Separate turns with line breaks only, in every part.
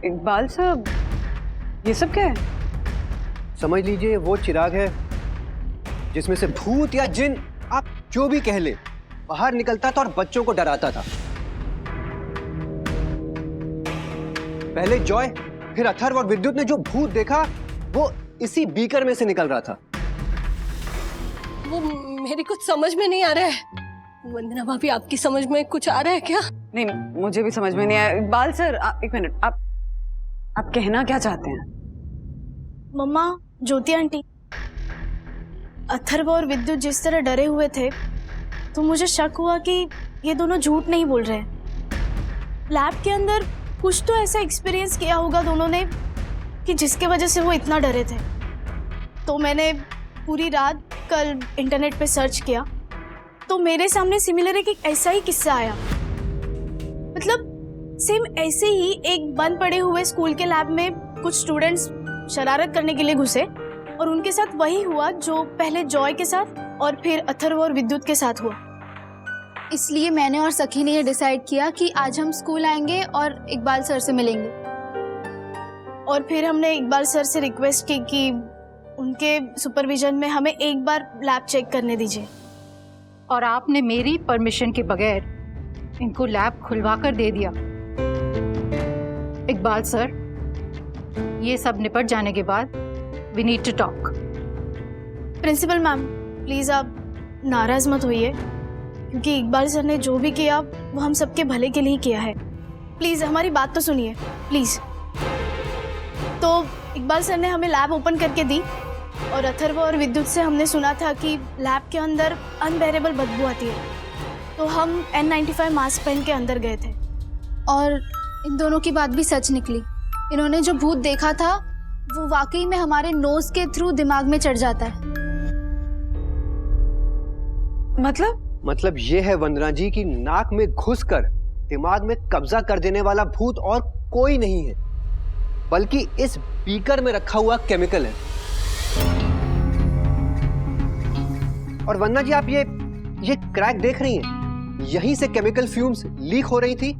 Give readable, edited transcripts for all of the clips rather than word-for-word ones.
इकबाल साहब, ये सब क्या है?
समझ लीजिए वो चिराग है जिसमें से भूत या जिन, आप जो भी कह ले, बाहर निकलता था और बच्चों को डराता था। पहले जॉय, फिर अथर्व और विद्युत ने जो भूत देखा वो इसी बीकर में से निकल रहा था।
वो मेरी कुछ समझ में नहीं आ रहा है। वंदना भाभी, आपकी समझ में कुछ आ रहा है क्या?
नहीं, मुझे भी समझ में नहीं आया। इकबाल सर, एक मिनट, आप कहना क्या चाहते हैं?
मम्मा, ज्योति आंटी, अथर्व और विद्युत जिस तरह डरे हुए थे तो मुझे शक हुआ कि ये दोनों झूठ नहीं बोल रहे हैं। लैब के अंदर कुछ तो ऐसा एक्सपीरियंस किया होगा दोनों ने कि जिसके वजह से वो इतना डरे थे। तो मैंने पूरी रात कल इंटरनेट पे सर्च किया तो मेरे सामने सिमिलर एक ऐसा ही किस्सा आया। मतलब सेम ऐसे ही एक बंद पड़े हुए स्कूल के लैब में कुछ स्टूडेंट्स शरारत करने के लिए घुसे और उनके साथ वही हुआ जो पहले जॉय के साथ और फिर अथर्व और विद्युत के साथ हुआ।
इसलिए मैंने और सखी ने ये डिसाइड किया कि आज हम स्कूल आएंगे और इकबाल सर से मिलेंगे।
और फिर हमने इकबाल सर से रिक्वेस्ट की कि उनके सुपरविजन में हमें एक बार लैब चेक करने दीजिए।
और आपने मेरी परमिशन के बगैर इनको लैब खुलवा कर दे दिया। इकबाल सर, ये सब निपट जाने के बाद we need to talk.
Principal ma'am, please आप नाराज मत होइए, क्योंकि इकबाल सर ने जो भी किया वो हम सबके भले के लिए किया है। प्लीज हमारी बात तो सुनिए, प्लीज। तो इकबाल सर ने हमें लैब ओपन करके दी और अथर्व और विद्युत से हमने सुना था कि लैब के अंदर अनबेरेबल बदबू आती है। तो हम N95 मास्क पहन के अंदर गए थे।
और इन दोनों की बात भी सच निकली। इन्होंने जो भूत देखा था वो वाकई में हमारे नोज के थ्रू दिमाग में चढ़ जाता है।
मतलब ये है वंदना जी कि नाक में घुसकर दिमाग में कब्जा कर देने वाला भूत और कोई नहीं है, बल्कि इस बीकर में रखा हुआ केमिकल है। और वंदना जी, आप ये क्रैक देख रही हैं? यहीं से केमिकल फ्यूम्स लीक हो रही थी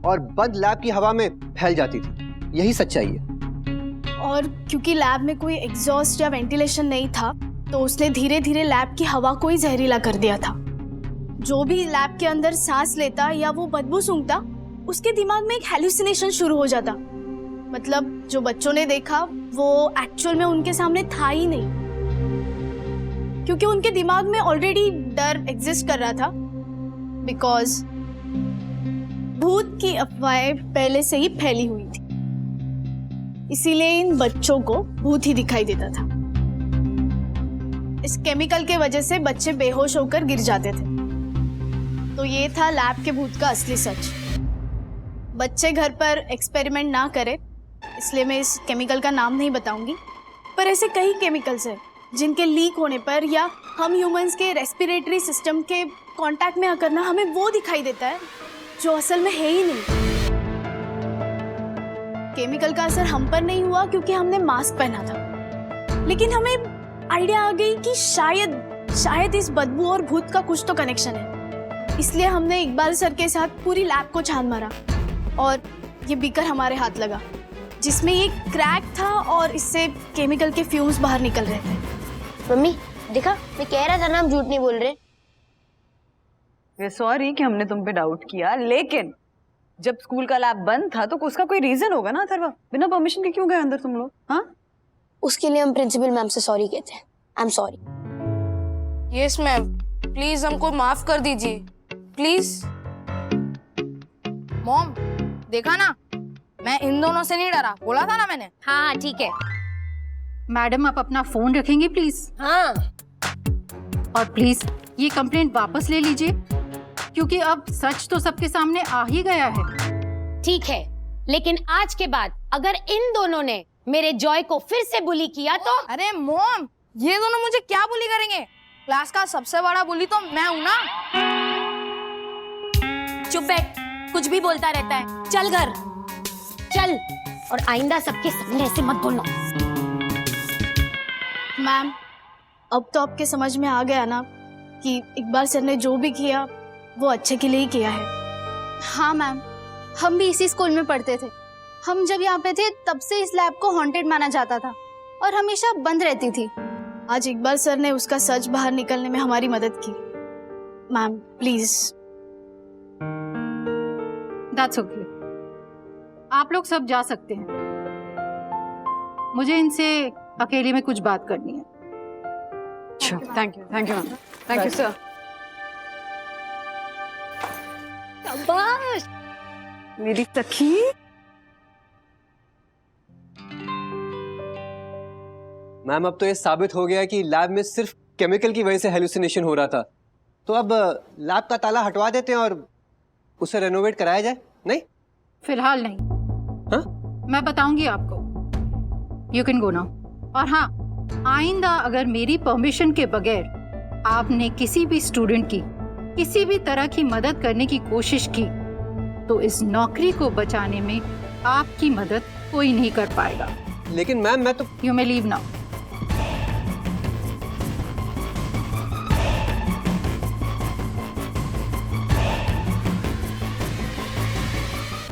और बंद लैब की हवा में फैल जाती थी। यही सच्चाई है।
और क्योंकि लैब में कोई एग्जॉस्ट या वेंटिलेशन नहीं था तो उसने धीरे धीरे लैब की हवा को ही जहरीला कर दिया था। जो भी लैब के अंदर सांस लेता या वो बदबू सूंघता, उसके दिमाग में एक हेलुसिनेशन शुरू हो जाता। मतलब जो बच्चों ने देखा वो एक्चुअल में उनके सामने था ही नहीं, क्योंकि उनके दिमाग में ऑलरेडी डर एग्जिस्ट कर रहा था। बिकॉज भूत की अफवाहें पहले से ही फैली हुई थी, इसीलिए इन बच्चों को भूत ही दिखाई देता था। इस केमिकल के वजह से बच्चे बेहोश होकर गिर जाते थे। तो ये था लैब के भूत का असली सच। बच्चे घर पर एक्सपेरिमेंट ना करें, इसलिए मैं इस केमिकल का नाम नहीं बताऊंगी, पर ऐसे कई केमिकल्स हैं जिनके लीक होने पर या हम ह्यूमंस के रेस्पिरेटरी सिस्टम के कांटेक्ट में आकर ना हमें वो दिखाई देता है जो असल में है ही नहीं। केमिकल का असर हम पर नहीं हुआ क्योंकि हमने मास्क पहना था, लेकिन हमें आइडिया आ गई कि शायद इस बदबू और भूत का कुछ तो कनेक्शन है। इसलिए हमने इकबाल सर के साथ पूरी लैब को छान मारा और ये बीकर हमारे हाथ लगा जिसमें ये क्रैक था और इससे केमिकल के फ्यूम्स बाहर निकल रहे थे।
मम्मी देखा, मैं कह रहा था ना हम झूठ नहीं बोल रहे।
सॉरी कि हमने तुम पे डाउट किया, लेकिन जब स्कूल का लैब बंद था तो उसका कोई रीजन होगा ना अथर्व? बिना परमिशन के क्यों गए अंदर तुम लोग? हाँ,
उसके लिए हम प्रिंसिपल मैम से सॉरी कहते हैं। I am sorry.
Yes ma'am, please हमको माफ कर दीजिए, प्लीज।
मॉम, देखा ना, मैं इन दोनों से नहीं डरा, बोला था ना मैंने।
हाँ ठीक है।
मैडम, आप अपना फोन रखेंगे प्लीज?
हाँ।
और प्लीज ये कंप्लेंट वापस ले लीजिए, क्योंकि अब सच तो सबके सामने आ ही गया है।
ठीक है, लेकिन आज के बाद अगर इन दोनों ने मेरे जॉय को फिर से बुली किया तो।
अरे मॉम, ये दोनों मुझे क्या बुली करेंगे? क्लास का सबसे बड़ा बुली तो मैं हूँ ना।
चुप बैठ, कुछ भी बोलता रहता है। चल घर चल, और आइंदा सबके सामने ऐसे मत बोलना।
मैम, अब तो आपके समझ में आ गया ना कि इकबाल सर ने जो भी किया वो अच्छे के लिए ही किया है।
हाँ मैम, हम भी इसी स्कूल में पढ़ते थे हम जब यहाँ पे थे तब से इस लैब को हॉन्टेड माना जाता था और हमेशा बंद रहती थी।
आज इकबाल सर ने उसका सच बाहर निकलने में हमारी मदद की। Ma'am please.
दैट्स ओके, आप लोग सब जा सकते हैं। मुझे इनसे अकेले में कुछ बात करनी है।
Thank you ma'am, thank you sir.
शाबाश।
मेरी सखी।
मैम अब तो ये साबित हो गया कि लैब में सिर्फ केमिकल की वजह से हेलुसिनेशन हो रहा था, तो अब लैब का ताला हटवा देते हैं और उसे रेनोवेट कराया जाए। नहीं,
फिलहाल नहीं।
हाँ?
मैं बताऊंगी आपको। You can go now. और हाँ, आइंदा अगर मेरी परमिशन के बगैर आपने किसी भी स्टूडेंट की किसी भी तरह की मदद करने की कोशिश की तो इस नौकरी को बचाने में आपकी मदद कोई नहीं कर पाएगा।
लेकिन मैम मैं तो।
You may leave now.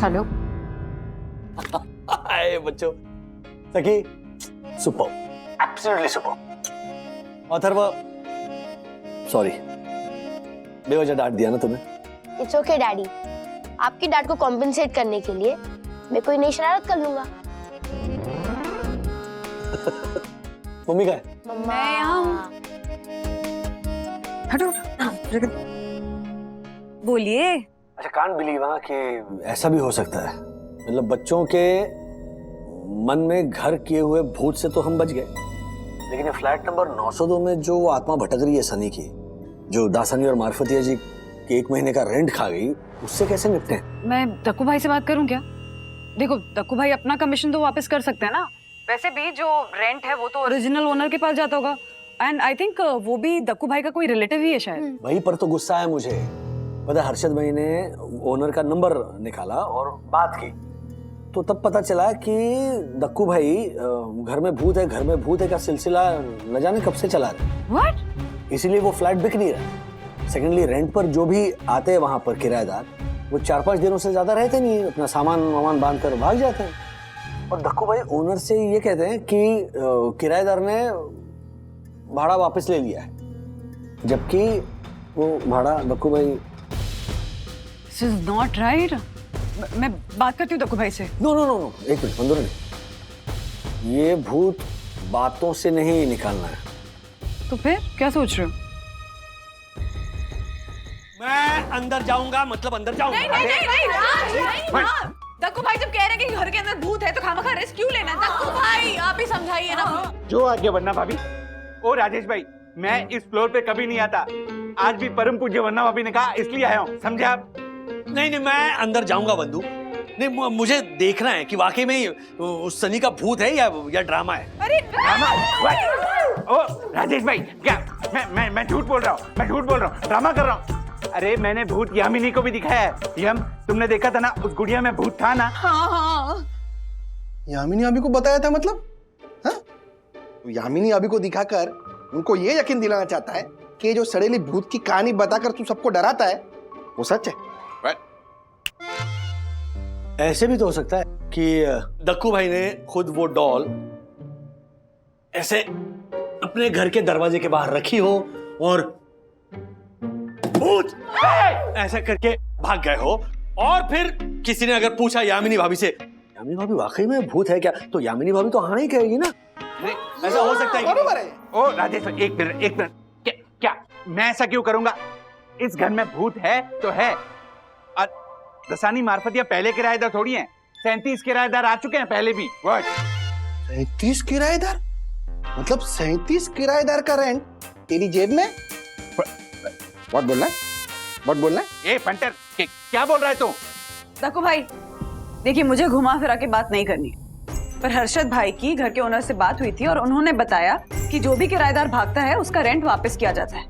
Hello.
Hi बच्चों, Sakhi super, absolutely super. Atharv sorry, बेवजह डांट दिया ना तुम्हें।
इट्स ओके डैडी, आपकी डांट को कॉम्पेंसेट करने के लिए मैं कोई नई शरारत कर लूंगा।
मम्मी का है?
मम्मा।
हटो, बोलिए।
अच्छा, कांट बिलीव कि ऐसा भी हो सकता है। मतलब बच्चों के मन में घर किए हुए भूत से तो हम बच गए, लेकिन ये फ्लैट नंबर 902 में जो आत्मा भटक रही है सनी की, जो दासानी और मार्फतिया जी के 1 महीने का रेंट खा गई, उससे कैसे निपटे?
मैं दक्कू भाई से बात करूं क्या? देखो, दक्कू भाई अपना कमीशन तो वापस कर सकते हैं ना। वैसे भी जो रेंट है वो तो ओरिजिनल ओनर के पास जाता होगा, एंड आई थिंक वो भी दक्कू भाई का कोई रिलेटिव ही है शायद।
वही पर तो गुस्सा है मुझे। पता है, हर्षद भाई ने ओनर का नंबर निकाला और बात की, तो तब पता चला कि दक्कू भाई घर में भूत है का सिलसिला न जाने कब से चला रहे।
व्हाट?
इसीलिए वो फ्लैट बिक नहीं रहा। सेकेंडली, रेंट पर जो भी आते हैं वहां पर किराएदार, वो 4-5 दिनों से ज्यादा रहते नहीं, अपना सामान बांध कर भाग जाते हैं। और दक्कू भाई ओनर से ये कहते हैं कि किराएदार ने भाड़ा वापस ले लिया है, जबकि वो भाड़ा दक्कू भाई।
This is not right. मैं बात करती हूँ दक्कू भाई से।
नो, एक मिनट मंदोर ने, ये भूत बातों से नहीं निकालना है।
तो फिर क्या सोच रहे हो?
मैं अंदर जाऊंगा, मतलब अंदर जाऊंगा।
नहीं, दक्कू भाई जब कह रहे हैं कि घर के अंदर भूत है तो खामखा रिस्क क्यों लेना? दक्कू भाई आप ही समझाइए ना।
जो आगे वरना भाभी। ओ राजेश भाई, मैं इस फ्लोर पे कभी नहीं आता, आज भी परम पूज्य वरना भाभी ने कहा इसलिए आया हूँ, समझे आप?
नहीं, मैं अंदर जाऊंगा बंधु। नहीं, मुझे देखना है कि वाकई में उस सनी का भूत है या ड्रामा है।
अरे
ड्रामा? ओ राजेश भाई, क्या मैं झूठ बोल रहा हूँ, ड्रामा कर रहा हूँ। अरे मैंने भूत यामिनी को भी दिखाया है। यम, तुमने देखा था ना, उस गुड़िया में भूत था ना।
हाँ।
यामिनी अभी को बताया था, मतलब? हाँ? तो यामिनी अभी को दिखाकर उनको ये यकीन दिलाना चाहता है कि जो सड़ेली भूत की कहानी बताकर तू सबको डराता है वो सच है।
ऐसे भी तो हो सकता है कि दक्कू भाई ने खुद वो डॉल ऐसे अपने घर के दरवाजे के बाहर रखी हो और भूत ऐसा करके भाग गए हो, और फिर किसी ने अगर पूछा यामिनी भाभी से, यामिनी भाभी वाकई में भूत है क्या, तो यामिनी भाभी तो हाँ ही कहेगी ना। ऐसा हो सकता है।
बरोबर है।
ओ राजेश भाई, एक मिनट, क्या मैं ऐसा क्यों करूंगा? इस घर में भूत है तो है, और दसानी मार्फतिया पहले किराएदार थोड़ी हैं। 37 किराएदार आ चुके हैं पहले भी।
37 किराएदार? मतलब 37 किराएदार का रेंट तेरी जेब में? बहुत बोलना है?
ए पंटर, क्या बोल रहा है तू?
दक्कू भाई देखिए, मुझे घुमा फिरा के बात नहीं करनी, पर हर्षद भाई की घर के ओनर से बात हुई थी और उन्होंने बताया कि जो भी किराएदार भागता है उसका रेंट वापस किया जाता है,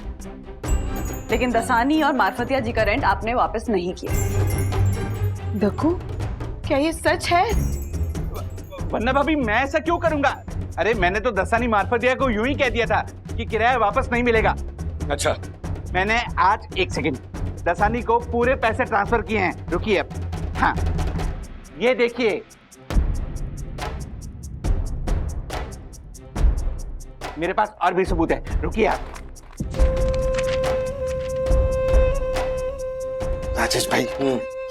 लेकिन दसानी और मार्फतिया जी का रेंट आपने वापस नहीं किया।
दक्कू, क्या ये सच है?
वरना भाभी मैं ऐसा क्यों करूंगा? अरे मैंने तो दसानी मार्फतिया को यूं ही कह दिया था कि किराया वापस नहीं मिलेगा।
अच्छा,
मैंने आज 1 सेकंड दसानी को पूरे पैसे ट्रांसफर किए हैं। रुकिए अब। हाँ, ये देखिए मेरे पास और भी सबूत है, रुकिए आप।
राजेश भाई,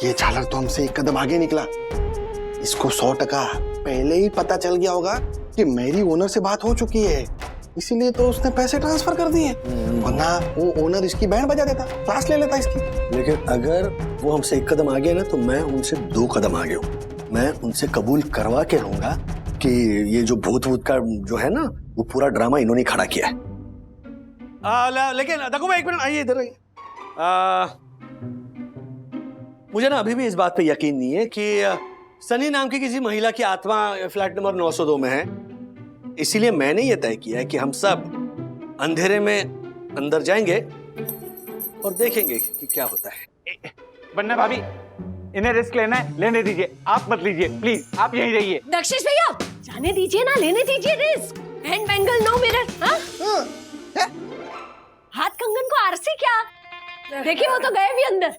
ये झालर तो हमसे एक कदम आगे निकला। इसको 100% पहले ही पता चल गया होगा कि मेरी ओनर से बात हो चुकी है, इसीलिए तो उसने पैसे ट्रांसफर कर दिए, वरना वो ओनर इसकी बैंड बजा देता, क्लास ले लेता इसकी।
लेकिन अगर वो हमसे एक कदम आगे ना, तो मैं उनसे 2 कदम आगे हूँ। मैं उनसे कबूल करवा के रहूंगा कि ये जो भूत का जो है ना, वो पूरा ड्रामा इन्होंने खड़ा किया है। लेकिन देखो, मैं 1 मिनट, आइए इधर आइए। मुझे ना अभी भी इस बात पे यकीन नहीं है कि सनी नाम की किसी महिला की आत्मा फ्लैट नंबर 902 में है। इसीलिए मैंने ये तय किया है कि हम सब अंधेरे में अंदर जाएंगे और देखेंगे कि क्या होता है।
वंदना भाभी, इन्हें रिस्क लेना है, लेने दीजिए, आप मत लीजिए प्लीज, आप यहीं रहिए।
दक्षिश भैया, जाने दीजिए ना, लेने दीजिए risk. Hand bangle no mirror. हाथ कंगन को आरसी क्या? देखिए वो तो गए भी अंदर।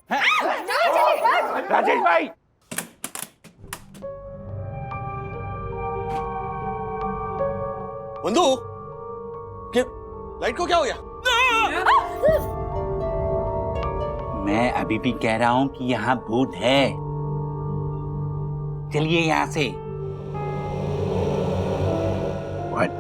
राजेश भाई,
बंधु, लाइट को क्या हो गया?
मैं अभी भी कह रहा हूं कि यहाँ भूत है। चलिए यहाँ से। What?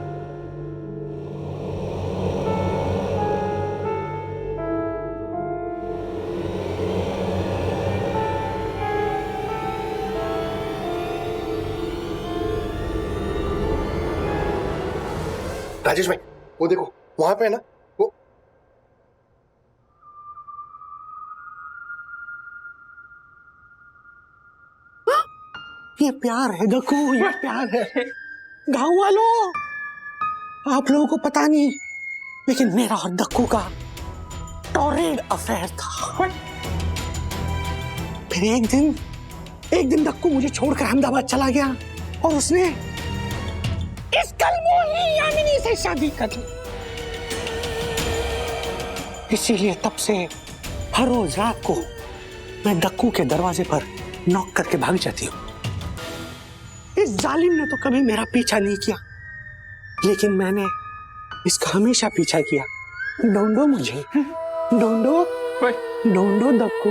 राजेश भाई, वो देखो वहां पे है ना, वो
ये प्यार है दक्कू, ये प्यार है। गांव वालों, आप लोगों को पता नहीं, लेकिन मेरा और दक्कू का टॉरेड अफेयर था। फिर एक दिन दक्कू मुझे छोड़कर अहमदाबाद चला गया और उसने इस कलमोही यामिनी से शादी कर ली। इसीलिए तब से हर रोज रात को मैं दक्कू के दरवाजे पर नॉक करके भाग जाती हूँ। इस जालिम ने तो कभी मेरा पीछा नहीं किया, लेकिन मैंने इसका हमेशा पीछा किया। ढूंढो मुझे, ढूंढो ढूंढो दक्कू।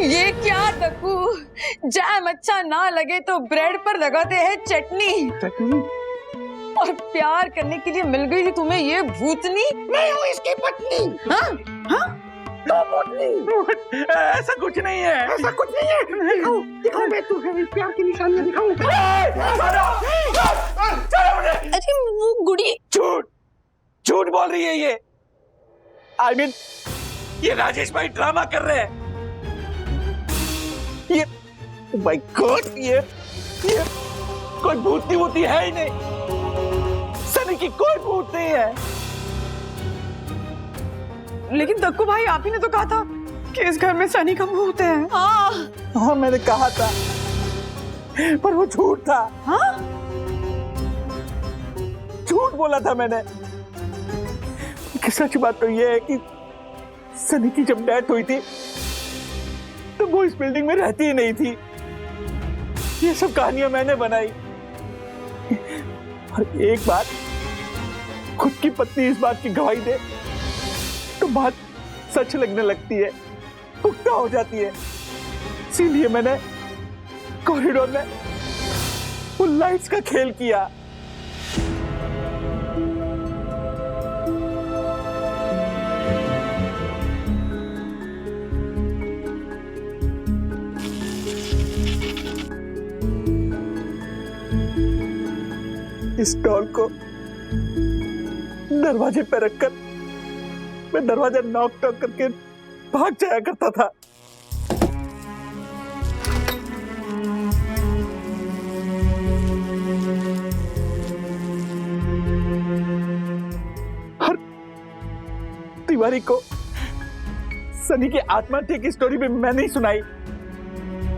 ये क्या दक्कू, जैम अच्छा ना लगे तो ब्रेड पर लगाते हैं चटनी। और प्यार करने के लिए मिल गई थी तुम्हें ये भूतनी।
मैं हूँ इसकी पत्नी।
हाँ?
तो पत्नी।
ऐसा कुछ नहीं है,
ऐसा कुछ नहीं है। दिखाओ मैं तुम्हें प्यार की निशानियां दिखाऊं।
अरे वो गुड़ी।
झूठ बोल रही है ये। I mean, ये राजेश भाई ड्रामा कर रहे हैं। ये माय गॉड, ये कोई भूत होती है ही नहीं। सनी की कोई भूत नहीं है।
लेकिन दक्कू भाई, आप ही ने तो कहा था कि इस घर में सनी का भूत है।
हाँ, मैंने कहा था, पर वो झूठ था।
हाँ?
झूठ बोला था मैंने। कि सच बात तो ये है कि सनी की जब डेथ हुई थी तो वो इस बिल्डिंग में रहती ही नहीं थी। ये सब कहानियां मैंने बनाई। और एक बार खुद की पत्नी इस बात की गवाही दे तो बात सच लगने लगती है, पुख्ता हो जाती है। इसीलिए मैंने कॉरिडोर में वो लाइट्स का खेल किया। इस डॉल को दरवाजे पे रखकर मैं दरवाजा नॉक टॉक करके भाग जाया करता था। हर तिवारी को सनी की आत्महत्या की स्टोरी भी मैंने ही सुनाई।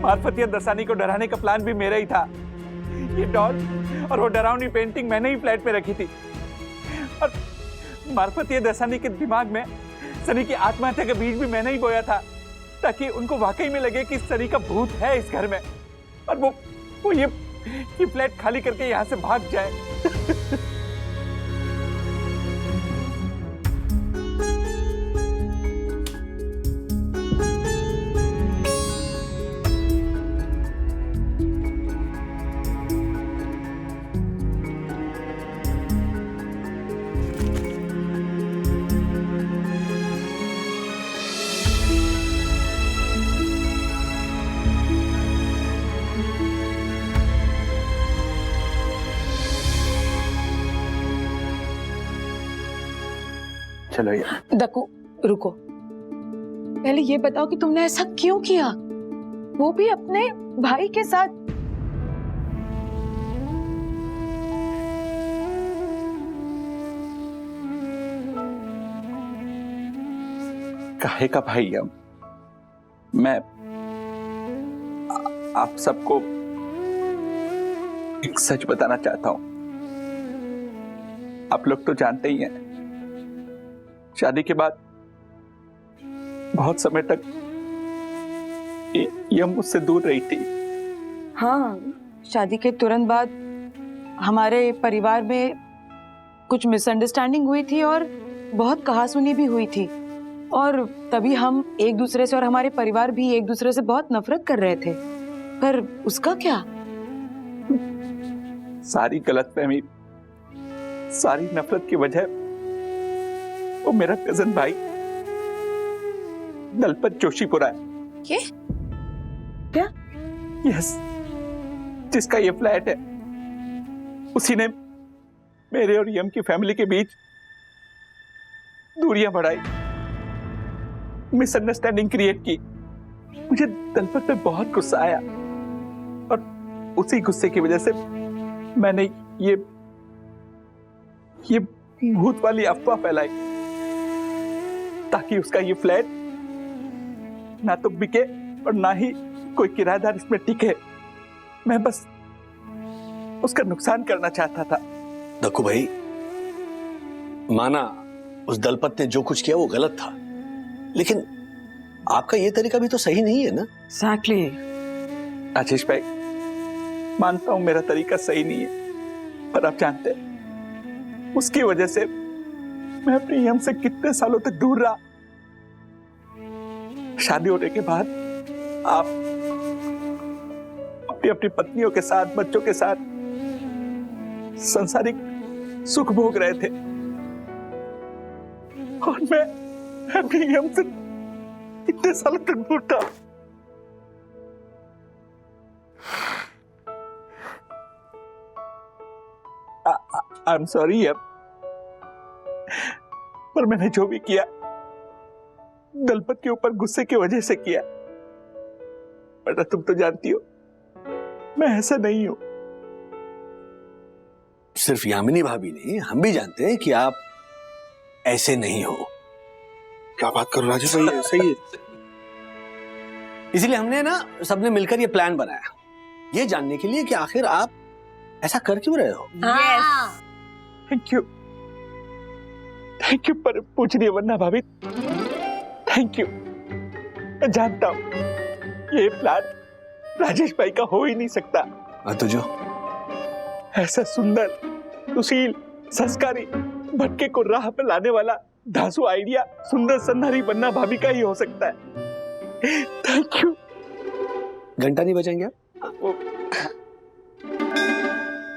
मार्फतिया दसानी को डराने का प्लान भी मेरा ही था। ये डॉल और वो डरावनी पेंटिंग मैंने ही फ्लैट पे रखी थी। और मार्फतिया दसानी के दिमाग में सनी की आत्महत्या का बीज भी मैंने ही बोया था, ताकि उनको वाकई में लगे कि सनी का भूत है इस घर में और वो ये फ्लैट खाली करके यहाँ से भाग जाए। चलो यार।
दक्कू रुको, पहले ये बताओ कि तुमने ऐसा क्यों किया, वो भी अपने भाई के साथ।
काहे का भाई हम, मैं आप सबको एक सच बताना चाहता हूं। आप लोग तो जानते ही हैं, शादी के बाद बहुत समय तक ये मुझसे दूर रही थी।
हाँ, शादी के तुरंत बाद हमारे परिवार में कुछ मिसअंडरस्टैंडिंग हुई थी और बहुत कहासुनी भी हुई थी, और तभी हम एक दूसरे से और हमारे परिवार भी एक दूसरे से बहुत नफरत कर रहे थे। पर उसका क्या?
सारी गलतफहमी, सारी नफरत की वजह वो मेरा कजन भाई दलपत जोशीपुरा है।
क्या?
यस, जिसका ये फ्लैट है, उसी ने मेरे और यम की फैमिली के बीच दूरियां बढ़ाई, मिसअंडरस्टैंडिंग क्रिएट की। मुझे दलपत पे बहुत गुस्सा आया और उसी गुस्से की वजह से मैंने ये भूत वाली अफवाह फैलाई ताकि उसका ये फ्लैट ना तो बिके और ना ही कोई किराएदार इसमें टिके। मैं बस उसका नुकसान करना चाहता था।
दक्कू भाई, माना उस दलपत ने जो कुछ किया वो गलत था, लेकिन आपका ये तरीका भी तो सही नहीं है ना?
एग्जैक्टली।
आशीष भाई, मानता हूं मेरा तरीका सही नहीं है, पर आप जानते हैं उसकी वजह से मैं अपनी यम से कितने सालों तक दूर रहा। शादी होने के बाद आप अपनी पत्नियों के साथ, बच्चों के साथ सांसारिक सुख भोग रहे थे और मैं अपनी यम से इतने सालों तक दूर था। आई एम सॉरी यम, पर मैंने जो भी किया दलपत के ऊपर गुस्से की वजह से किया। बेटा तुम तो जानती हो मैं ऐसा नहीं हूं।
सिर्फ यामिनी भाभी नहीं, हम भी जानते हैं कि आप ऐसे नहीं हो।
क्या बात करो राजेश भाई, सही है।
इसीलिए हमने ना सबने मिलकर ये प्लान बनाया, ये जानने के लिए कि आखिर आप ऐसा कर क्यों रहे हो।
थैंक यू पर पूछ रही है वरना भाभी। Thank you. मैं जानता हूं ये प्लान राजेश भाई का हो ही नहीं सकता।
तो जो
ऐसा सुंदर, सुशील, संस्कारी, भटके को राह पे लाने वाला धांसू आइडिया सुंदर सन्नारी बनना भाभी का ही हो सकता है। Thank you.
घंटा नहीं बजाएंगे आप?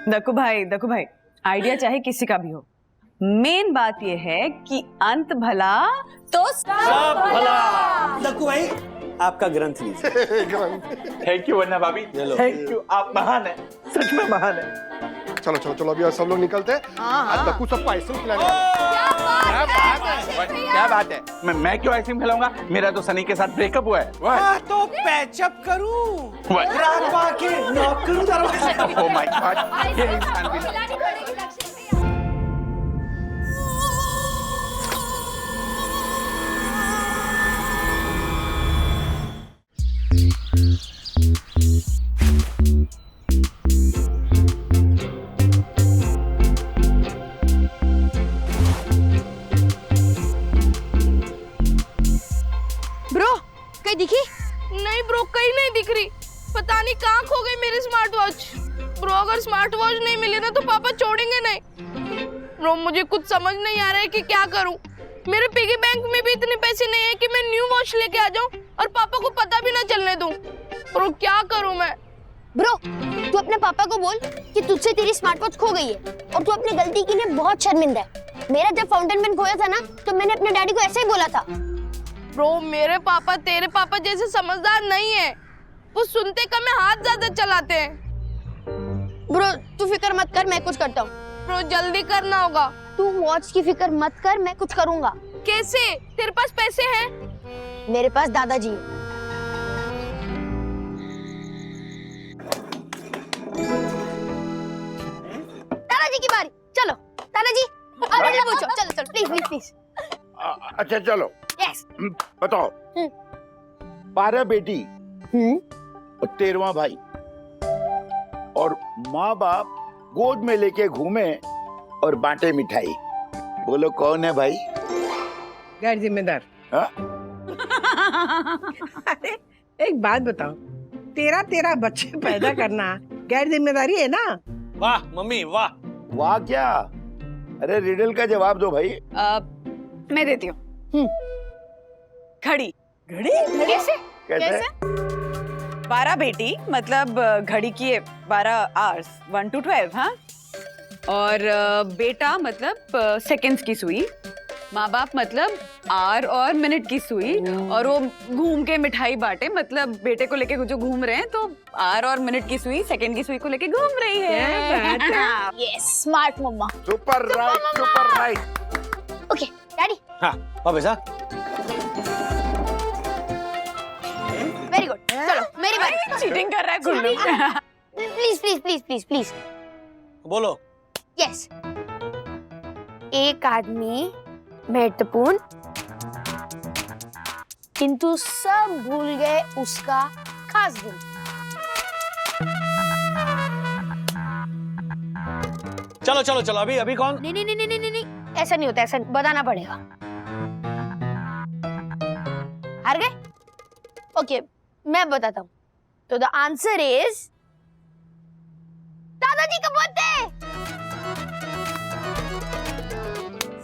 दक्कू भाई, आइडिया चाहे किसी का भी हो, मेन बात यह है कि अंत भला तो सब भला।
दक्कू भाई, आपका ग्रंथ लीजिए।
थैंक यू वरना भाभी, थैंक यू, आप महान है, सच में महान है।
चलो चलो चलो, अभी सब लोग निकलते हैं। आज दक्कू सबको आइसक्रीम खिलाएंगे।
क्या बात है? मैं क्यों आइसक्रीम खिलाऊंगा? मेरा तो सनी के साथ ब्रेकअप हुआ है।
तो पैचअप करूं,
ओह माय गॉड, ये इंसान भी
दिखी? नहीं ब्रो, कहीं नहीं दिख रही। पता नहीं कहाँ खो गई मेरी स्मार्ट वॉच। ब्रो अगर स्मार्ट वॉच नहीं मिली ना तो पापा छोड़ेंगे नहीं। ब्रो मुझे कुछ समझ नहीं आ रहा है कि क्या करूं। मेरे पिगी बैंक में भी इतने पैसे नहीं है कि मैं न्यू वॉच लेके आ जाऊं और पापा को पता भी ना चलने दूं। ब्रो क्या करूं मैं?
ब्रो तू अपने पापा को बोल कि तुझसे तेरी स्मार्ट वॉच खो गई है और तू अपनी गलती के लिए बहुत शर्मिंदा है। मेरा जब फाउंटेन पेन खोया था ना तो मैंने अपने डैडी को ऐसे ही बोला था।
ब्रो मेरे पापा तेरे पापा जैसे समझदार नहीं है, वो सुनते कम है, हाथ ज्यादा चलाते हैं।
ब्रो तू फिक्र मत कर, मैं कुछ करता हूँ।
ब्रो जल्दी करना होगा।
तू वॉच की फिक्र मत कर, मैं कुछ करूँगा।
कैसे? तेरे पास पैसे हैं?
मेरे पास दादाजी है। दादाजी की बारी, चलो दादाजी अब अगला पूछो। चलो चलो प्लीज प्लीज प्लीज।
अच्छा चलो
यस।
बताओ। 12 बेटी और 13वां भाई और माँ बाप गोद में लेके घूमे और बांटे मिठाई। बोलो कौन है भाई?
गैर जिम्मेदार। अरे एक बात बताओ, 13 बच्चे पैदा करना गैर जिम्मेदारी है ना?
वाह मम्मी वाह।
वाह क्या? अरे रिडल का जवाब दो भाई।
मैं देती हूँ। घड़ी।
घड़ी?
कैसे?
कैसे?
12 बेटी मतलब घड़ी की 12 आवर्स 1 to 12, हाँ। और बेटा मतलब सेकंड्स की सुई, माँ बाप मतलब आर और मिनट की सुई, और वो घूम के मिठाई बांटे मतलब बेटे को लेके जो घूम रहे हैं तो आर और मिनट की सुई सेकंड की सुई को लेके घूम रही है।
Yes, smart mamma.
Super right, super right.
Okay daddy.
हाँ वापस। हाँ
वेरी गुड। चलो मेरी बारी।
चीटिंग कर रहा है Gullu.
Please please please please please
बोलो।
यस। एक आदमी महत्वपूर्ण किंतु सब भूल गए उसका खास दिन।
चलो चलो चलो, अभी अभी कौन?
नहीं नहीं नहीं नहीं नहीं नहीं, ऐसा नहीं होता, ऐसा बताना पड़ेगा। हार गए? ओके मैं बताता हूँ। तो द आंसर इज दादाजी का बर्थडे।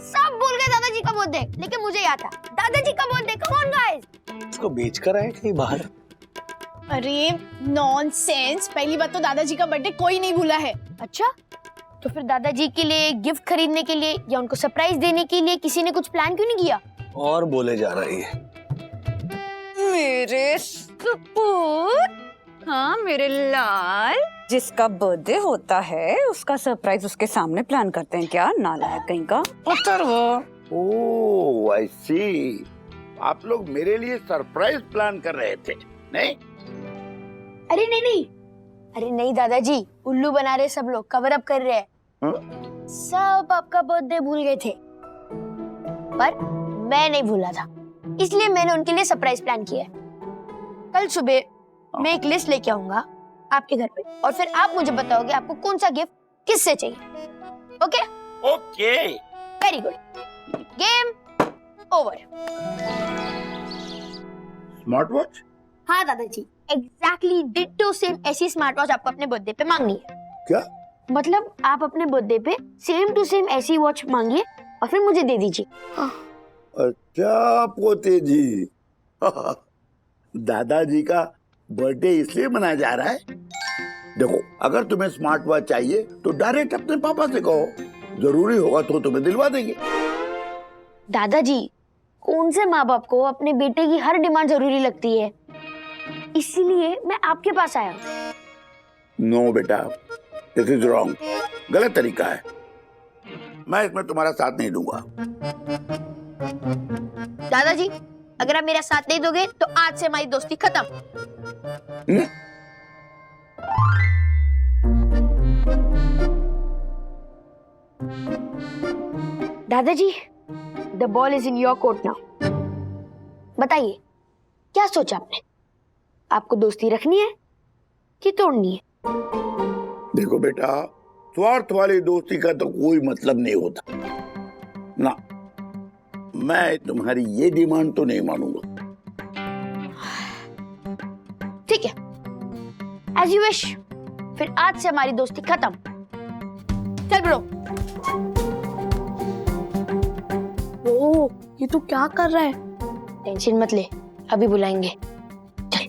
सब भूल गए दादाजी का बर्थडे, लेकिन मुझे याद था दादाजी का बर्थडे। Come on guys.
इसको बेच कर आए कहीं बाहर?
अरे नॉनसेंस, पहली बात तो दादाजी का बर्थडे कोई नहीं भूला है।
अच्छा तो फिर दादाजी के लिए गिफ्ट खरीदने के लिए या उनको सरप्राइज देने के लिए किसी ने कुछ प्लान क्यों नहीं किया?
और बोले जा रही है।
मेरे सपूत, हाँ मेरे लाल, जिसका बर्थडे होता है उसका सरप्राइज उसके सामने प्लान करते हैं क्या? नालायक कहीं का।
पुत्र वो।
ओह आई सी, आप लोग मेरे लिए सरप्राइज प्लान कर रहे थे नहीं?
अरे नहीं नहीं, अरे नहीं दादाजी, उल्लू बना रहे सब लोग, कवर अप कर रहे हैं। सब आपका बर्थडे भूल गए थे, पर मैं नहीं भूला था, इसलिए मैंने उनके लिए सरप्राइज प्लान किया है। कल सुबह मैं एक लिस्ट लेके आऊंगा आपके घर पे, और फिर आप मुझे बताओगे आपको कौन सा गिफ्ट किससे चाहिए। Okay?
Okay
very good. Game over.
Smart watch?
हाँ दादाजी, एग्जैक्टली डिट्टो सेम ऐसी स्मार्ट वॉच आपको अपने बर्थडे पे मांगनी है।
क्या
मतलब आप अपने बर्थडे पे सेम टू सेम ऐसी वॉच मांगिए और फिर मुझे दे दीजिए।
अच्छा पोते जी, दादाजी का बर्थडे इसलिए मनाया जा रहा है? देखो अगर तुम्हें स्मार्ट वॉच चाहिए तो डायरेक्ट अपने पापा से कहो, जरूरी होगा तो तुम्हें दिलवा देंगे।
दादाजी कौन से माँ बाप को अपने बेटे की हर डिमांड जरूरी लगती है, इसीलिए मैं आपके पास आया हूँ।
नो बेटा, दिस इज रॉन्ग, गलत तरीका है। मैं इसमें तुम्हारा साथ नहीं दूंगा।
दादाजी अगर आप मेरा साथ नहीं दोगे तो आज से हमारी दोस्ती खत्म। दादाजी the ball is in your court now. बताइए क्या सोचा आपने? आपको दोस्ती रखनी है कि तोड़नी है?
देखो बेटा, स्वार्थ वाली दोस्ती का तो कोई मतलब नहीं होता ना। मैं तुम्हारी ये डिमांड तो नहीं मानूंगा।
ठीक है, एज यू विश। फिर आज से हमारी दोस्ती खत्म। चल ब्रो। ओ, ये तो क्या कर रहा है? टेंशन मत ले, अभी बुलाएंगे। चल।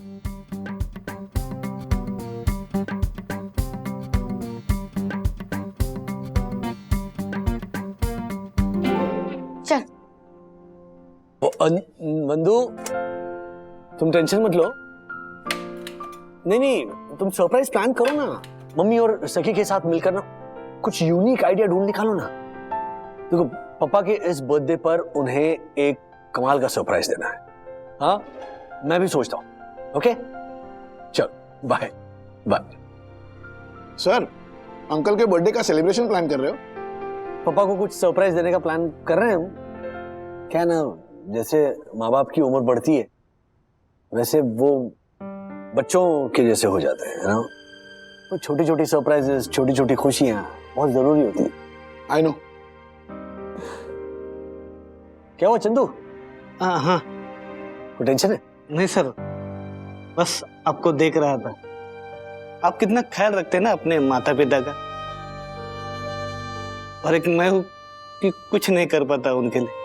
चल।
बंधु तुम टेंशन मत लो। नहीं नहीं, तुम सरप्राइज प्लान करो ना, मम्मी और सखी के साथ मिलकर ना कुछ यूनिक आइडिया ढूंढ निकालो ना। देखो पापा के इस बर्थडे पर उन्हें एक कमाल का सरप्राइज देना है। हाँ, मैं भी सोचता हूँ। ओके, चल बाय बाय।
सर, अंकल के बर्थडे का सेलिब्रेशन प्लान कर रहे हो?
पापा को कुछ सरप्राइज देने का प्लान कर रहे हैं हम। क्या ना, जैसे माँ बाप की उम्र बढ़ती है वैसे वो बच्चों के जैसे हो जाते हैं ना। तो छोटी छोटी सरप्राइजेस, छोटी छोटी खुशियां बहुत जरूरी होती है।
I know.
क्या हुआ चंदू?
हाँ,
कोई टेंशन है?
नहीं सर, बस आपको देख रहा था। आप कितना ख्याल रखते हैं ना अपने माता पिता का, और एक मैं हूं कि कुछ नहीं कर पाता उनके लिए।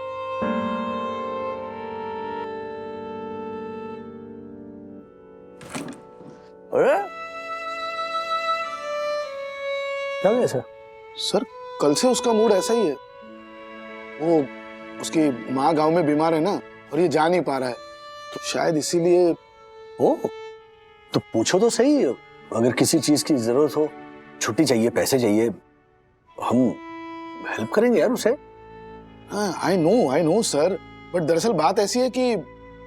अरे क्या हुआ सर?
सर, कल से उसका मूड ऐसा ही है। वो उसकी माँ गांव में बीमार है ना, और ये जा नहीं पा रहा है, तो शायद इसीलिए।
ओ, तो पूछो तो सही, अगर किसी चीज की जरूरत हो, छुट्टी चाहिए, पैसे चाहिए, हम हेल्प करेंगे यार उसे।
आई नो सर, बट दरअसल बात ऐसी है कि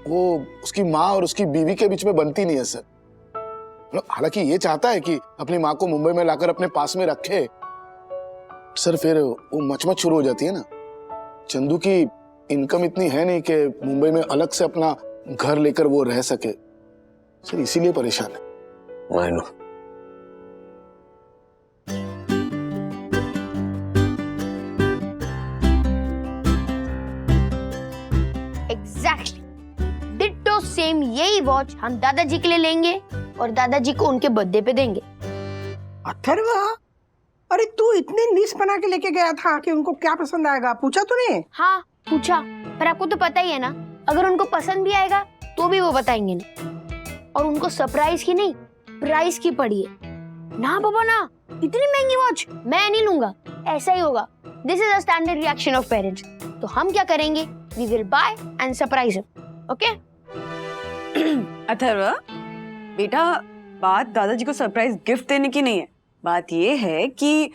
वो उसकी माँ और उसकी बीवी के बीच में बनती नहीं है सर। हालांकि ये चाहता है कि अपनी माँ को मुंबई में लाकर अपने पास में रखे, सर फिर वो मचमच शुरू हो जाती है ना। चंदू की इनकम इतनी है नहीं कि मुंबई में अलग से अपना घर लेकर वो रह सके, सर इसीलिए परेशान है।
I know.
Exactly ditto same यही वॉच हम दादाजी के लिए लेंगे और दादाजी को उनके बर्थडे पे देंगे।
अथर्व, अरे तू इतनी लिस्ट बना के लेके गया था कि उनको क्या पसंद आएगा, पूछा तूने?
हाँ पूछा, पर आपको तो पता ही है ना, अगर उनको पसंद भी आएगा तो भी वो बताएंगे नहीं। और उनको सरप्राइज की नहीं, प्राइस की पड़ी है ना बाबा ना। इतनी महंगी वॉच मैं नहीं लूंगा, ऐसा ही होगा। This is a standard reaction of parents. तो हम क्या करेंगे, we will buy and surprise him. Okay
Atharv बेटा, बात दादाजी को सरप्राइज गिफ्ट देने की नहीं है। बात ये है कि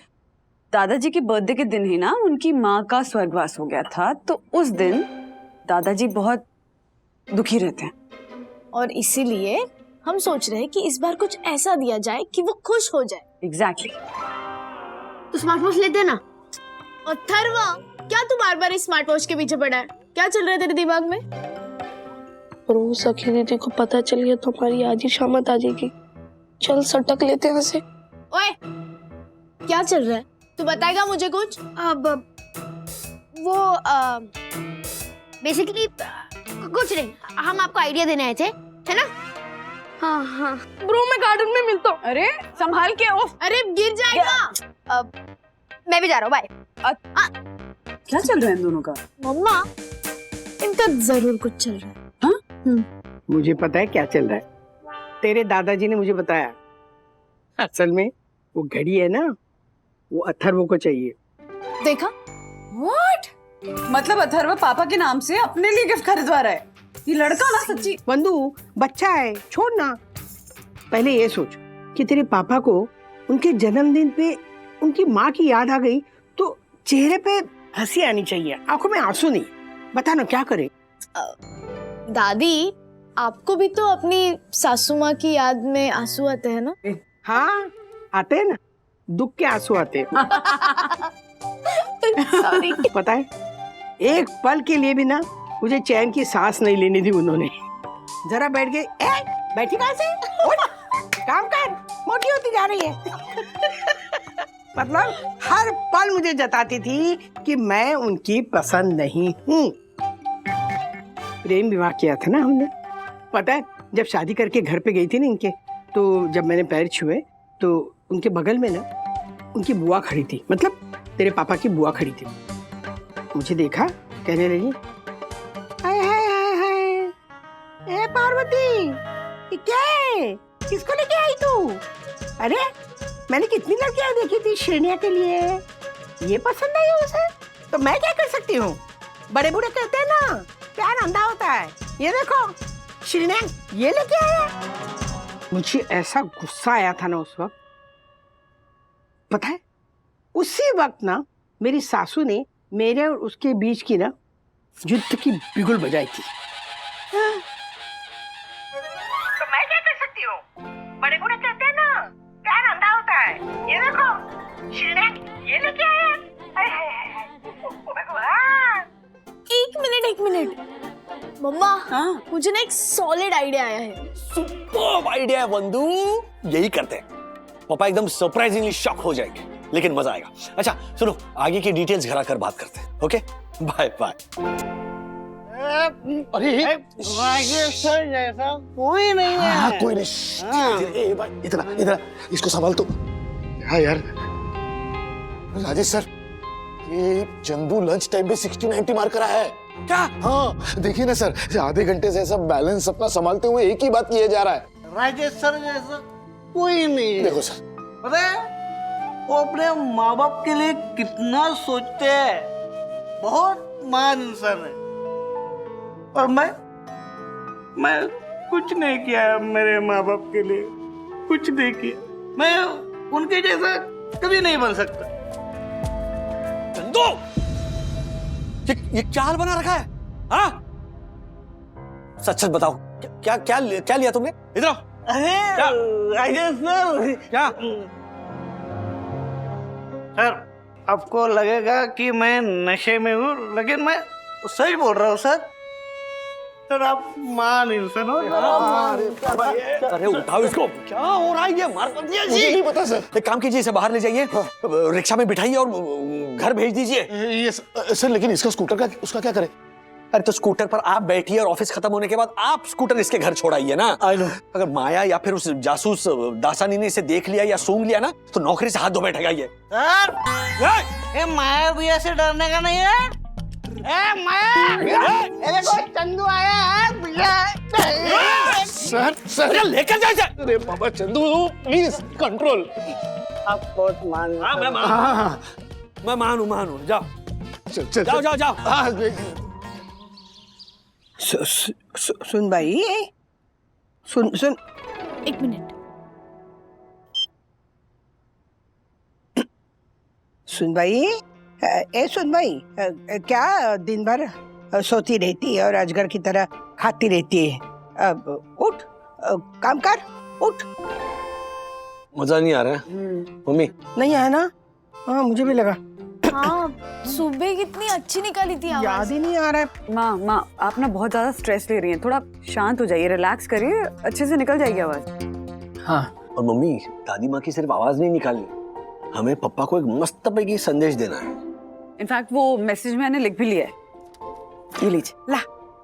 दादाजी के बर्थडे के दिन ही ना उनकी माँ का स्वर्गवास हो गया था, तो उस दिन दादाजी बहुत दुखी रहते हैं,
और इसीलिए हम सोच रहे हैं कि इस बार कुछ ऐसा दिया जाए कि वो खुश हो जाए।
एग्जैक्टली।
तो स्मार्ट वॉच लेते ना।
अथर्व, क्या तू बार बार इस स्मार्ट वॉच के पीछे पड़ा है? क्या चल रहा है तेरे दिमाग में?
और सखी दीदी को पता चल गया तो हमारी आज ही शामत आ जाएगी। चल सटक लेते हैं से।
ओए, क्या चल रहा है? तू बताएगा मुझे कुछ?
अब वो बेसिकली कुछ नहीं, हम आपको आइडिया देने आए थे, है ना? हाँ ब्रो, मैं गार्डन में मिलता हूँ।
अरे संभाल के।
अरे गिर जाएगा।
मैं भी जा रहा हूँ, बाय।
क्या चल रहा है इन दोनों का?
मम्मा, इनका जरूर कुछ चल रहा है।
मुझे पता है क्या चल रहा है। तेरे दादाजी ने मुझे बताया, असल में वो घड़ी है ना, वो अथर्व को चाहिए।
देखा?
व्हाट? मतलब अथर्व पापा के नाम से अपने लिए गिफ्ट खरीदवा रहा है? ये लड़का ना सच्ची।
बंधु बच्चा है, छोड़ ना। पहले ये सोच कि तेरे पापा को उनके जन्मदिन पे उनकी माँ की याद आ गई तो चेहरे पे हंसी आनी चाहिए, आंखों में आंसू नहीं। बता ना क्या करे।
दादी, आपको भी तो अपनी सासू माँ की याद में आंसू आते हैं ना?
हाँ आते हैं ना, दुख के आंसू आते हैं।
सॉरी।
पता है, एक पल के लिए भी ना मुझे चैन की सांस नहीं लेनी थी उन्होंने। जरा बैठ गए, बैठी कहाँ से? काम कर, मोटी होती जा रही है। मतलब हर पल मुझे जताती थी कि मैं उनकी पसंद नहीं हूँ। प्रेम विवाह किया था ना हमने। पता है, जब शादी करके घर पे गई थी ना इनके, तो जब मैंने पैर छुए तो उनके बगल में ना उनकी बुआ खड़ी थी, मतलब तेरे पापा की बुआ खड़ी थी। मुझे देखा, कहने लगी, हाय हाय हाय हाय, ए पार्वती, ये क्या है? किसको लेके आई तू? अरे मैंने कितनी लड़कियां देखी थी श्रेणिया के लिए, ये पसंद आई उसे, तो मैं क्या कर सकती हूँ? बड़े बूढ़े कहते हैं ना, प्यार अंधा होता है। ये देखो श्रेणिया ये लेके आया। मुझे ऐसा गुस्सा आया था ना उस वक्त। पता है, उसी वक्त ना मेरी सासू ने मेरे और उसके बीच की ना युद्ध की बिगुल बजाई थी।
तो मैं क्या कर सकती हूँ? बड़े बूढ़े कहते हैं ना, प्यार अंधा होता है। ये देखो, शिरने ये लेके आए हैं। हाय हाय हाय, भगवान।
एक मिनट मम्मा, हाँ मुझे ना एक सॉलिड आइडिया आया है।
सुपर्ब आइडिया है बंधु, यही करते हैं। पापा एकदम सरप्राइजिंगली शॉक हो जाएंगे, लेकिन मजा आएगा। अच्छा सुनो, आगे की डिटेल्स घर आकर बात करते हैं। Okay bye bye.
अरे राजेश्वर जैसा कोई नहीं है।
हाँ कोई नहीं। ए भाई इतना इसको संभाल तो। हाँ यार राजेश सर, ये चंदू लंच टाइम पे 60-90 मार करा है।
क्या?
हाँ देखिए ना सर, आधे घंटे से सब बैलेंस अपना संभालते हुए एक ही बात किया जा रहा है।
राजेश्वर जैसा कोई नहीं है।
देखो सर,
पता है वो अपने माँ बाप के लिए कितना सोचते हैं, बहुत महान इंसान है। और मैं कुछ नहीं किया है मेरे माँ बाप के लिए, कुछ नहीं किया। मैं उनके जैसा कभी नहीं बन सकता।
चंदू, ये क्या हाल बना रखा है? हाँ सच सच बताओ, क्या क्या क्या लिया तुमने? इधर आओ।
क्या सर, आपको लगेगा कि मैं नशे में हूँ, लेकिन मैं सच बोल रहा हूँ सर। सर आप महान इंसान हो।
अरे उठाओ इसको, क्या हो रहा है ये? मार दिया जी।
मुझे नहीं पता सर।
एक काम कीजिए, इसे बाहर ले जाइए, रिक्शा में बिठाइए और घर भेज दीजिए।
ये सर, लेकिन इसका स्कूटर का उसका क्या करें?
अरे तो स्कूटर पर आप बैठिए और ऑफिस खत्म होने के बाद आप स्कूटर इसके घर छोड़ाइए ना।
I know.
अगर माया या फिर उस जासूस दासानी ने इसे देख लिया या सूंघ लिया ना, तो नौकरी से हाथ धो बैठेगा ये।
सर ये माया भैया से डरने का नहीं है। ए माया, देखो चंदू आया है भैया।
सर
लेकर जाइए।
अरे बाबा चंदू प्लीज कंट्रोल।
आप बहुत मान।
मैं मानू। जाओ
चल
जाओ जाओ जाओ।
सुन भाई, सुन
एक मिनट।
सुन भाई, सुन भाई, क्या दिन भर सोती रहती है और अजगर की तरह खाती रहती है? अब उठ, काम कर, उठ।
मजा नहीं आ रहा है मम्मी?
नहीं आया ना? हाँ मुझे भी लगा।
हाँ सुबह कितनी अच्छी निकाली थी आवाज।
याद ही नहीं आ रहा है।
माँ आप ना बहुत ज्यादा स्ट्रेस ले रही हैं, थोड़ा शांत हो जाइए, रिलैक्स करिए, अच्छे से निकल जाएगी आवाज।
हाँ
और मम्मी, दादी माँ की सिर्फ आवाज नहीं निकालनी, हमें पप्पा को एक मस्त पैकी संदेश देना है।
इनफैक्ट वो मैसेज मैंने लिख भी लिया है, ये लीजिए।
ला,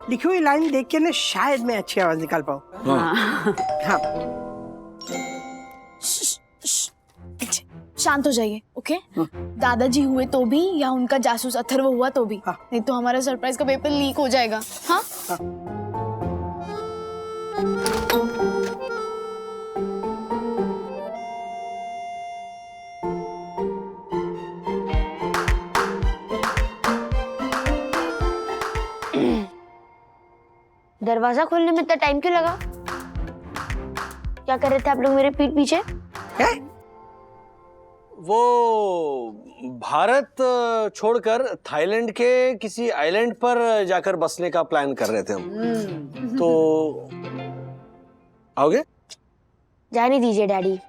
लिखी हुई लाइन देख के ना शायद मैं अच्छी आवाज निकाल पाऊँ। हाँ
शांत हो जाइए, ओके? दादाजी हुए तो भी या उनका जासूस अथर्व हुआ तो भी, नहीं तो हमारा सरप्राइज का पेपर लीक हो जाएगा। हाँ
दरवाजा खोलने में इतना टाइम क्यों लगा? क्या कर रहे थे आप लोग मेरे पीठ पीछे?
वो भारत छोड़कर थाईलैंड के किसी आइलैंड पर जाकर बसने का प्लान कर रहे थे हम। तो आओगे?
जाने दीजिए डैडी,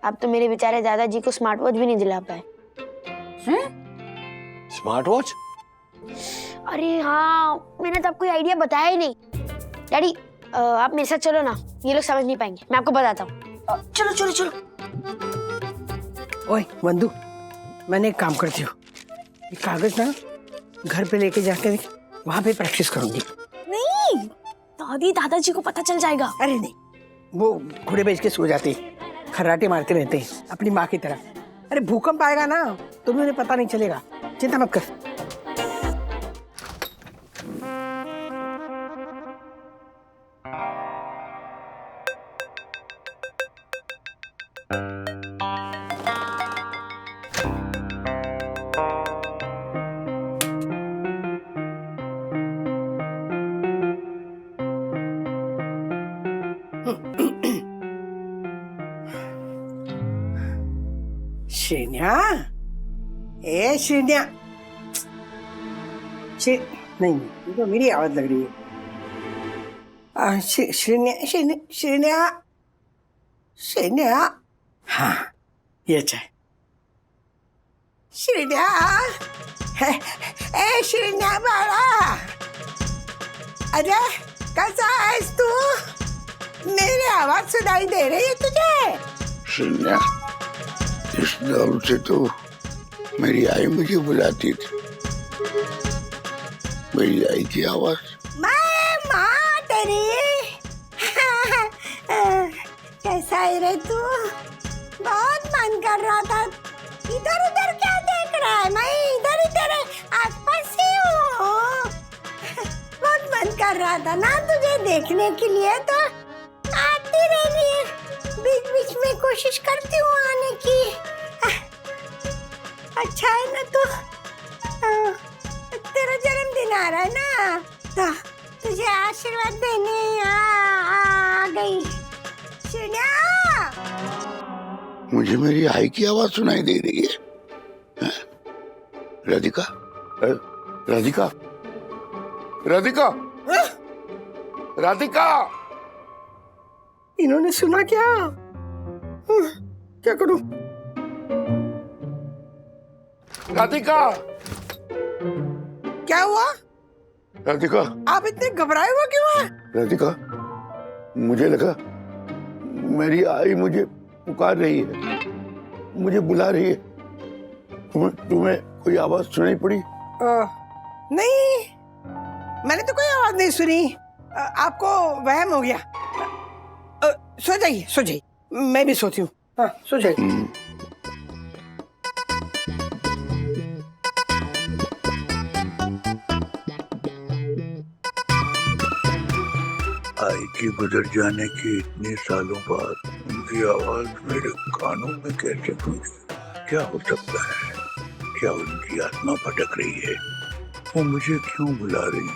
आप तो मेरे बेचारे दादाजी को स्मार्ट वॉच भी नहीं दिला पाए।
Smart watch?
अरे हाँ, मैंने तो आपको आइडिया बताया ही नहीं। डैडी आप मेरे साथ चलो ना, ये लोग समझ नहीं पाएंगे, मैं आपको बताता हूँ। चलो चलो चलो।
ओए बंधु, मैंने एक काम करती हूँ, ये कागज ना घर पे लेके जाकर वहां पे प्रैक्टिस करूंगी।
नहीं, दादाजी को पता चल जाएगा।
अरे नहीं, वो घोड़े बेच के सो जाते हैं, खर्राटे मारते रहते हैं अपनी माँ की तरह। अरे भूकंप आएगा ना तो भी उन्हें पता नहीं चलेगा, चिंता मत कर। श्रेण्या, ए श्रेण्या, नहीं ये तो मेरी आवाज लग रही है। श्रेण्या हाँ ये अच्छा है। श्रेण्या ए श्रेण्या बाळा, अरे कैसा आहेस तू? मेरी आवाज सुनाई दे रही है तुझे?
श्रेण्या, इस दौर से तो मेरी आई मुझे बुलाती थी। मेरी आई की आवाज।
मैं माँ तेरी। कैसा है रे तू? बहुत मन कर रहा था। इधर उधर क्या देख रहा है? मैं इधर ही तेरे आसपास ही हूँ। बहुत मन कर रहा था ना तुझे देखने के लिए, तो आती रहनी है। बीच बीच में कोशिश करती हूँ आने की। अच्छा है ना तू? तेरा जन्मदिन आ रहा है ना, तो तुझे आशीर्वाद देने आ गई। श्रेण्या,
मुझे मेरी आई की आवाज सुनाई दे रही है। राधिका, राधिका, राधिका, राधिका।
इन्होंने सुना क्या? क्या करूं?
राधिका,
क्या हुआ?
राधिका,
आप इतने घबराए हुए क्यों हैं?
राधिका, मुझे लगा मेरी आई मुझे पुकार रही है, मुझे बुला रही है। तुम्हें कोई आवाज सुनाई पड़ी?
नहीं, मैंने तो कोई आवाज नहीं सुनी। आपको वहम हो गया। सो जाइए, सो जाइए, मैं भी सोती हूँ। हाँ, सो जाइए।
आई के गुजर जाने के इतने सालों बाद उनकी आवाज मेरे कानों में कैसे गूंजी? क्या हो सकता है? क्या उनकी आत्मा भटक रही है? वो मुझे क्यों बुला रही है?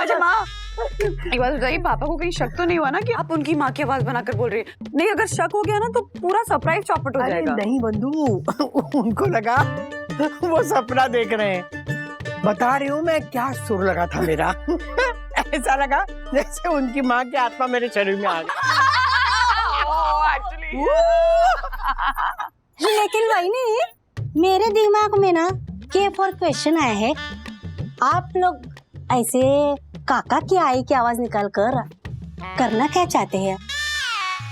अच्छा माँ, एक बात बताइए, पापा को कहीं शक तो नहीं हुआ ना कि आप उनकी माँ की आवाज बनाकर बोल रही है? नहीं, अगर शक हो गया ना तो पूरा सरप्राइज चौपट हो जाएगा।
नहीं बंधु, उनको लगा वो सपना देख रहे हैं। बता रही हूँ मैं क्या सुर लगा था मेरा। ऐसा लगा जैसे उनकी माँ की आत्मा मेरे शरीर में आ गई।
लेकिन भाई ने मेरे दिमाग में ना के फॉर क्वेश्चन आया है। आप लोग ऐसे काका की आई की आवाज निकाल कर करना क्या चाहते हैं?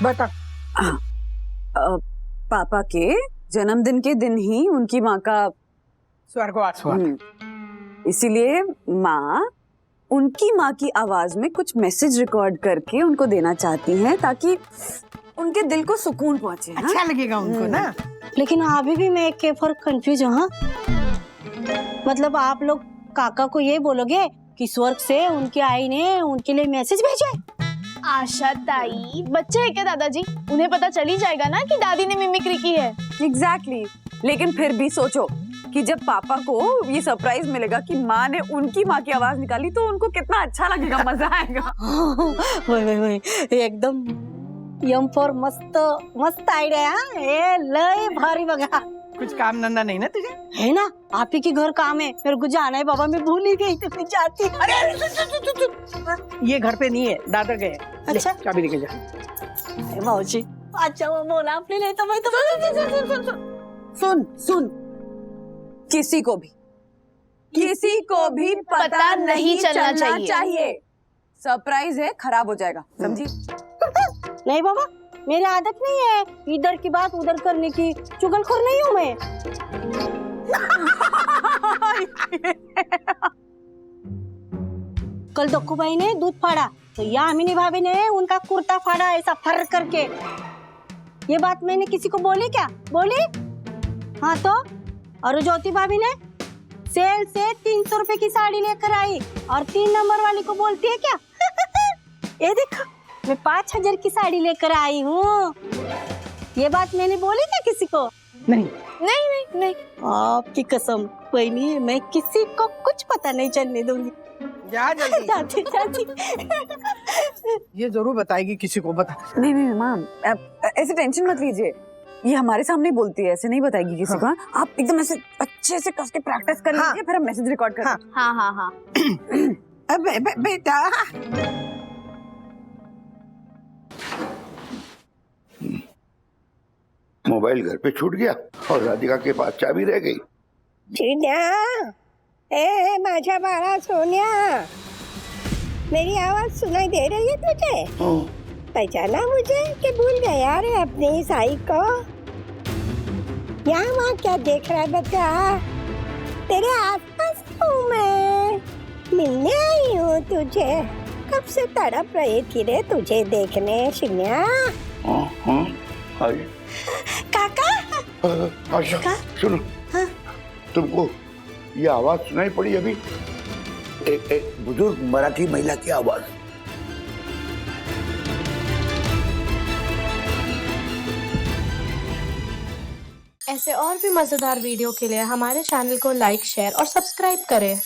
बता।
पापा के जन्मदिन के दिन ही उनकी माँ का
स्वर्गवास हुआ।
इसीलिए माँ उनकी माँ की आवाज में कुछ मैसेज रिकॉर्ड करके उनको देना चाहती हैं, ताकि उनके दिल को सुकून पहुंचे।
अच्छा लगेगा उनको ना।
लेकिन अभी भी मैं के फॉर कंफ्यूज हूँ। हाँ, मतलब आप लोग काका को ये बोलोगे कि स्वर्ग से उनकी आई ने उनके लिए मैसेज भेजा?
आशा ताई बच्चे है क्या दादाजी? उन्हें पता चल ही जाएगा ना कि दादी ने मिमिक्री की है।
एग्जैक्टली। लेकिन फिर भी सोचो कि जब पापा को ये सरप्राइज मिलेगा कि माँ ने उनकी माँ की आवाज निकाली, तो उनको कितना अच्छा लगेगा, मजा आएगा।
वही एकदम यम फॉर मस्त मस्त आइडिया। ए लय भारी बघा।
कुछ काम धंधा नहीं ना तुझे?
है ना, आप ही के घर काम है, मेरे को जाना है बाबा, मैं भूल ही गई थी, मैं जाती।
अरे ये घर पे नहीं है, दादा गए।
अच्छा,
चाबी लेके जा।
अरे मौसी, अच्छा वो बोला आपने, नहीं तो मैं तो
सुन, किसी को भी पता नहीं चलना चाहिए। सरप्राइज है, खराब हो जाएगा, समझी?
नहीं बाबा, मेरी आदत नहीं है इधर की बात उधर करने की, चुगलखोर नहीं हूँ मैं। कल दक्कू भाई ने दूध फाड़ा तो यामिनी भाभी ने उनका कुर्ता फाड़ा, ऐसा फर करके। ये बात मैंने किसी को बोली क्या? बोली? हाँ तो? और ज्योति भाभी ने सेल से 300 रुपए की साड़ी लेकर आई और 3 नंबर वाली को बोलती है क्या? ये देखो, मैं 5000 की साड़ी लेकर आई हूँ। ये बात मैंने बोली क्या किसी को?
नहीं।
आपकी कसम, कोई नहीं, मैं किसी को कुछ पता नहीं चलने दूंगी।
जा जल्दी।
जाती।
ये जरूर बताएगी किसी को, बता।
नहीं माँ, ऐसे टेंशन मत लीजिए। ये हमारे सामने बोलती है, ऐसे नहीं बताएगी किसी को। हाँ? आप एकदम ऐसे अच्छे से कस के प्रैक्टिस कर लीजिए, फिर हम मैसेज रिकॉर्ड कर।
हाँ हाँ हाँ।
बेटा
मोबाइल घर पे छूट गया और राधिका के पास चाबी रह गई।
चिन्या, ए माझ्या बाळा सोन्या, मेरी आवाज सुनाई दे रही है तुझे? पहचाना मुझे कि भूल गया रे अपनी साई को? यहाँ वहाँ क्या देख रहा है बच्चा? तेरे आसपास हूँ मैं, मिलने आई हूँ तुझे। कब से तड़प रही थी रे तुझे देखने शिन्या। काका
आशा, सुनो, तुमको ये आवाज सुनाई पड़ी अभी?
एक बुजुर्ग मराठी महिला की आवाज।
ऐसे और भी मजेदार वीडियो के लिए हमारे चैनल को लाइक, शेयर और सब्सक्राइब करें।